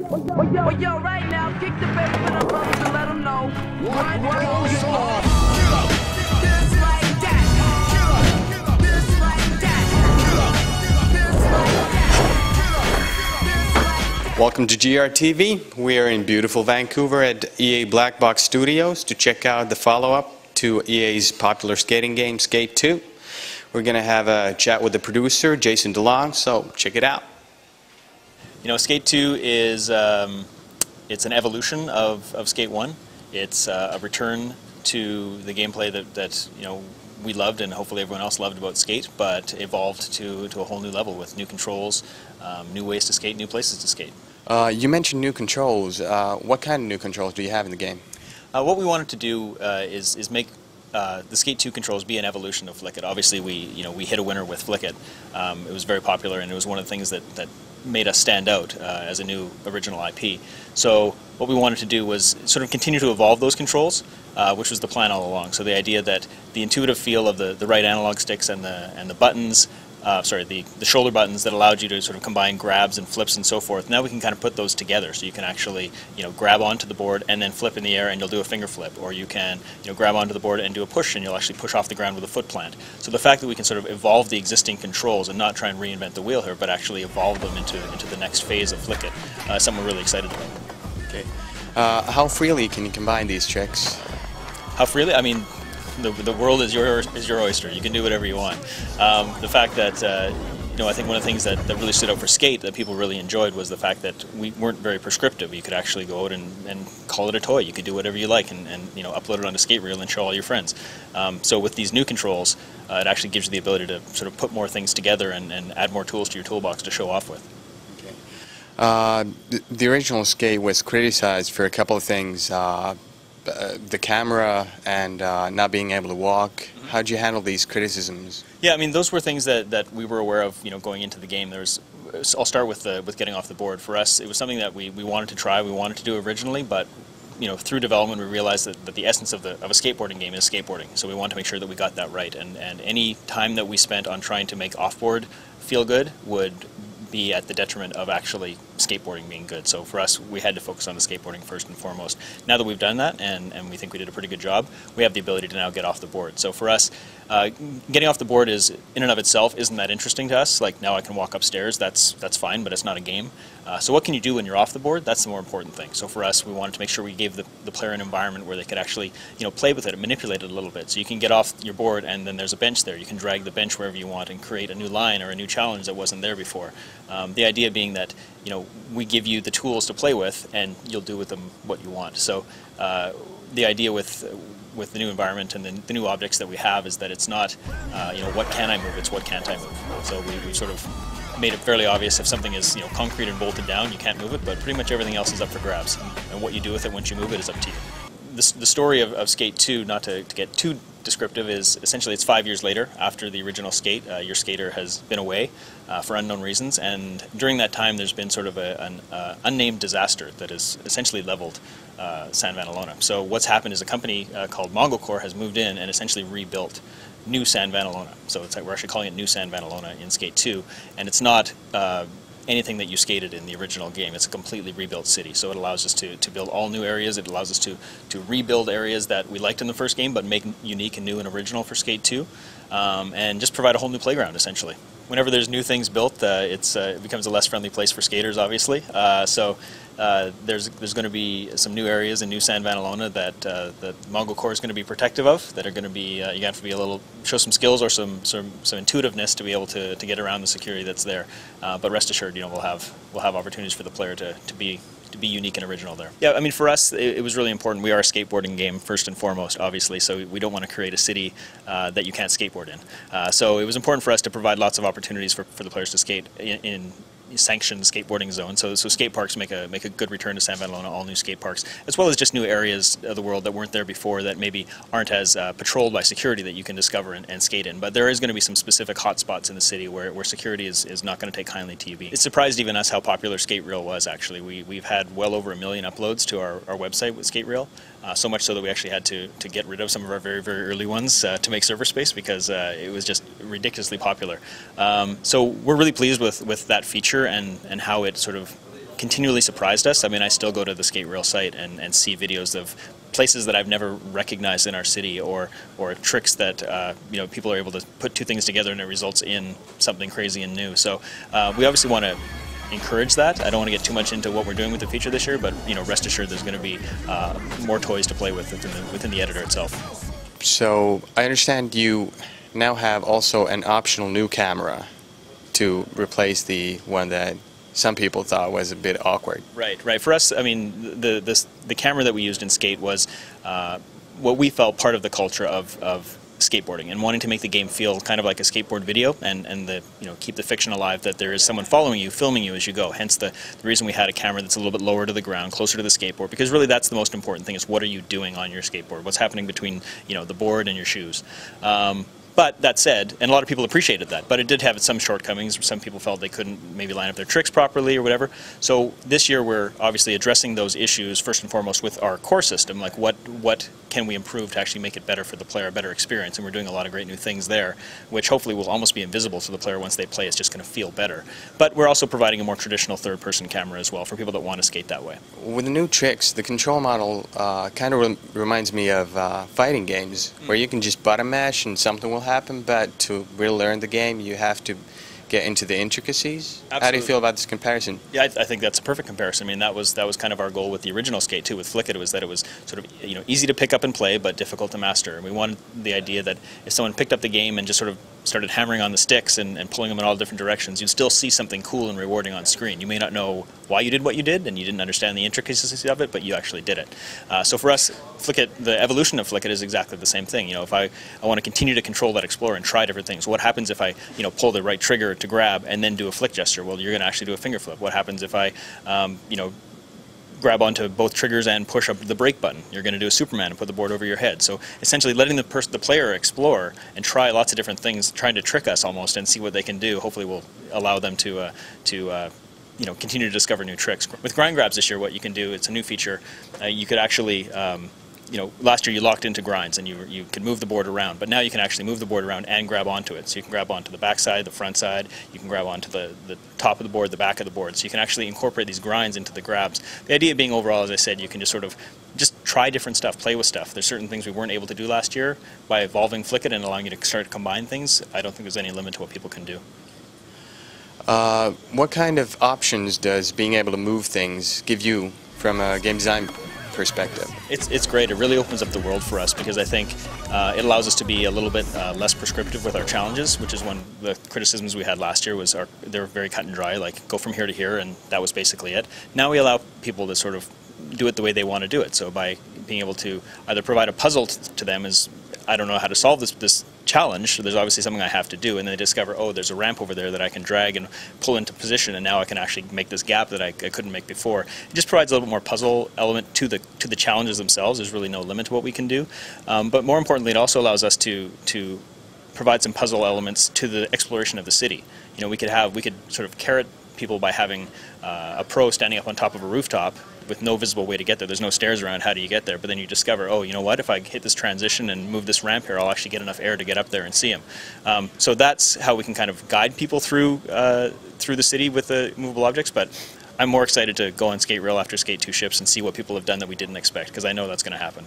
Well, yo, right now, kick the bass for the brothers and let them know what goes on. Just like that. Just like that. Just like that. Welcome to GRTV. We are in beautiful Vancouver at EA Black Box Studios to check out the follow-up to EA's popular skating game, Skate 2. We're going to have a chat with the producer, Jason DeLong, so check it out. You know, Skate 2 is it's an evolution of Skate 1. It's a return to the gameplay that you know we loved and hopefully everyone else loved about Skate, but evolved to a whole new level with new controls, new ways to skate, new places to skate. You mentioned new controls. What kind of new controls do you have in the game? What we wanted to do is make the Skate 2 controls be an evolution of Flick It. Obviously, we hit a winner with Flick It. It was very popular, and it was one of the things that made us stand out as a new original IP. So what we wanted to do was sort of continue to evolve those controls, which was the plan all along. So the idea that the intuitive feel of the right analog sticks and the buttons, the shoulder buttons that allowed you to sort of combine grabs and flips and so forth. Now we can kind of put those together, so you can actually grab onto the board and then flip in the air and you'll do a finger flip, or you can grab onto the board and do a push and you'll actually push off the ground with a foot plant. So the fact that we can sort of evolve the existing controls and not try and reinvent the wheel here, but actually evolve them into the next phase of Flick It, is something we're really excited about. Okay. How freely can you combine these tricks? How freely? I mean, the world is your oyster. You can do whatever you want. The fact that I think one of the things that really stood out for Skate that people really enjoyed was the fact that we weren't very prescriptive. You could actually go out and call it a toy. You could do whatever you like and upload it onto Skate Reel and show all your friends. So with these new controls, it actually gives you the ability to sort of put more things together and add more tools to your toolbox to show off with. Okay. The original Skate was criticized for a couple of things. The camera and not being able to walk. Mm-hmm. How did you handle these criticisms? Yeah, I mean, those were things that we were aware of, going into the game. I'll start with getting off the board. For us, it was something that we wanted to try, we wanted to do originally, but through development we realized that the essence of a skateboarding game is skateboarding. So we wanted to make sure that we got that right, and any time that we spent on trying to make off-board feel good would be at the detriment of actually skateboarding being good. So for us, we had to focus on the skateboarding first and foremost. Now that we've done that, and we think we did a pretty good job, we have the ability to now get off the board. So for us, getting off the board is, in and of itself, isn't that interesting to us. Like, now I can walk upstairs, that's fine, but it's not a game. So what can you do when you're off the board? That's the more important thing. So for us, we wanted to make sure we gave the player an environment where they could actually play with it and manipulate it a little bit. So you can get off your board and then there's a bench there. You can drag the bench wherever you want and create a new line or a new challenge that wasn't there before. The idea being that we give you the tools to play with and you'll do with them what you want. So the idea with the new environment and the new objects that we have is that it's not what can I move, it's what can't I move. So we sort of made it fairly obvious if something is concrete and bolted down, you can't move it, but pretty much everything else is up for grabs, and what you do with it once you move it is up to you. The story of Skate 2, not to get too descriptive, is essentially it's 5 years later after the original Skate. Your skater has been away for unknown reasons, and during that time there's been sort of an unnamed disaster that has essentially leveled San Vanelona. So what's happened is a company called Core has moved in and essentially rebuilt New San Vanelona. So we're actually calling it New San Vanelona in Skate 2, and it's not anything that you skated in the original game. It's a completely rebuilt city, so it allows us to build all new areas. It allows us to rebuild areas that we liked in the first game but make unique and new and original for Skate 2, and just provide a whole new playground essentially. Whenever there's new things built, it becomes a less friendly place for skaters, obviously. So there's going to be some new areas in New San Vanelona that the Mongol Corps is going to be protective of. That are going to be you have to be show some skills or some intuitiveness to be able to get around the security that's there. But rest assured, we'll have opportunities for the player to be unique and original there. Yeah, I mean, for us, it was really important. We are a skateboarding game first and foremost, obviously, so we don't want to create a city that you can't skateboard in. So it was important for us to provide lots of opportunities for the players to skate in sanctioned skateboarding zone. So skate parks make a good return to San Vanelona, all new skate parks, as well as just new areas of the world that weren't there before that maybe aren't as patrolled by security that you can discover and skate in. But there is going to be some specific hot spots in the city where security is not going to take kindly to you. It surprised even us how popular Skate Reel was, actually. We've had well over 1 million uploads to our website with Skate Reel. So much so that we actually had to get rid of some of our very, very early ones to make server space because it was just ridiculously popular. So we're really pleased with that feature and how it sort of continually surprised us. I mean, I still go to the Skate Rail site and see videos of places that I've never recognized in our city, or tricks that you know, people are able to put two things together and it results in something crazy and new. So we obviously want to encourage that. I don't want to get too much into what we're doing with the feature this year, but you know, rest assured there's going to be more toys to play with within the editor itself. So I understand you now have also an optional new camera to replace the one that some people thought was a bit awkward. Right. For us, I mean, the camera that we used in Skate was what we felt part of the culture of skateboarding, and wanting to make the game feel kind of like a skateboard video, and you know, keep the fiction alive that there is someone following you, filming you as you go. Hence the reason we had a camera that's a little bit lower to the ground, closer to the skateboard, because really that's the most important thing, is what are you doing on your skateboard? What's happening between, you know, the board and your shoes? But that said, and a lot of people appreciated that, but it did have some shortcomings. Some people felt they couldn't maybe line up their tricks properly or whatever. So this year we're obviously addressing those issues first and foremost with our core system, like what can we improve to actually make it better for the player, a better experience, and we're doing a lot of great new things there, which hopefully will almost be invisible to the player once they play. It's just going to feel better. But we're also providing a more traditional third-person camera as well for people that want to skate that way. With the new tricks, the control model kind of reminds me of fighting games, where you can just button mash and something will happen, but to really learn the game, you have to get into the intricacies. Absolutely. How do you feel about this comparison? Yeah, I think that's a perfect comparison. I mean, that was kind of our goal with the original Skate 2 with Flick It, was that it was sort of, you know, easy to pick up and play, but difficult to master. And we wanted the idea that if someone picked up the game and just sort of started hammering on the sticks and pulling them in all different directions, you'd still see something cool and rewarding on screen. You may not know why you did what you did, and you didn't understand the intricacies of it, but you actually did it. So for us, Flick It, the evolution of Flick It is exactly the same thing. You know, if I want to continue to control that Explorer and try different things, what happens if I, you know, pull the right trigger to grab and then do a flick gesture? Well, you're going to actually do a finger flip. What happens if I, you know, grab onto both triggers and push up the brake button? You're going to do a Superman and put the board over your head. So essentially letting the player explore and try lots of different things, trying to trick us almost and see what they can do, hopefully will allow them to you know, continue to discover new tricks. With grind grabs this year, what you can do, it's a new feature. You could actually you know, last year you locked into grinds and you could move the board around, but now you can actually move the board around and grab onto it. So you can grab onto the back side, the front side, you can grab onto the top of the board, the back of the board. So you can actually incorporate these grinds into the grabs. The idea being overall, as I said, you can just sort of try different stuff, play with stuff. There's certain things we weren't able to do last year. By evolving Flick It and allowing you to start to combine things, I don't think there's any limit to what people can do. What kind of options does being able to move things give you from a game design perspective? It's great. It really opens up the world for us, because I think it allows us to be a little bit less prescriptive with our challenges, which is one of the criticisms we had last year. Was they were very cut and dry, like go from here to here, and that was basically it. Now we allow people to sort of do it the way they want to do it. So by being able to either provide a puzzle to them, is I don't know how to solve this challenge, so there's obviously something I have to do, and then they discover, oh, there's a ramp over there that I can drag and pull into position, and now I can actually make this gap that I couldn't make before. It just provides a little bit more puzzle element to the challenges themselves. There's really no limit to what we can do, but more importantly, it also allows us to provide some puzzle elements to the exploration of the city. You know, we could sort of carrot people by having a pro standing up on top of a rooftop with no visible way to get there. There's no stairs around. How do you get there? But then you discover, oh, you know what? If I hit this transition and move this ramp here, I'll actually get enough air to get up there and see him. So that's how we can kind of guide people through the city with the movable objects. But I'm more excited to go on Skate Rail after Skate 2 ships and see what people have done that we didn't expect, because I know that's going to happen.